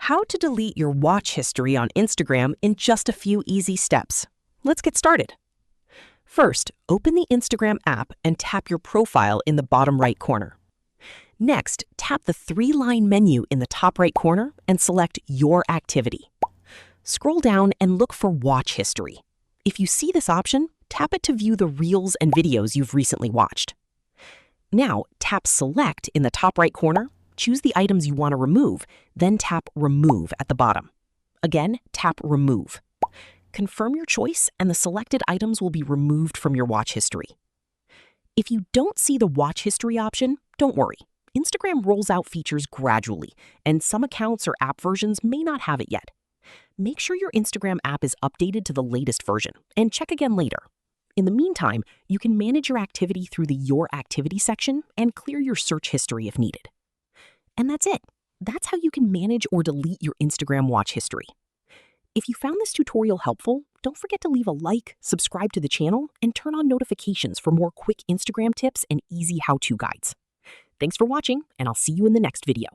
How to delete your watch history on Instagram in just a few easy steps. Let's get started. First, open the Instagram app and tap your profile in the bottom right corner. Next, tap the three-line menu in the top right corner and select Your Activity. Scroll down and look for Watch History. If you see this option, tap it to view the reels and videos you've recently watched. Now, tap Select in the top right corner, choose the items you want to remove, then tap Remove at the bottom. Again, tap Remove. Confirm your choice and the selected items will be removed from your watch history. If you don't see the watch history option, don't worry. Instagram rolls out features gradually, and some accounts or app versions may not have it yet. Make sure your Instagram app is updated to the latest version, and check again later. In the meantime, you can manage your activity through the Your Activity section and clear your search history if needed. And that's it. That's how you can manage or delete your Instagram watch history. If you found this tutorial helpful, don't forget to leave a like, subscribe to the channel, and turn on notifications for more quick Instagram tips and easy how-to guides. Thanks for watching, and I'll see you in the next video.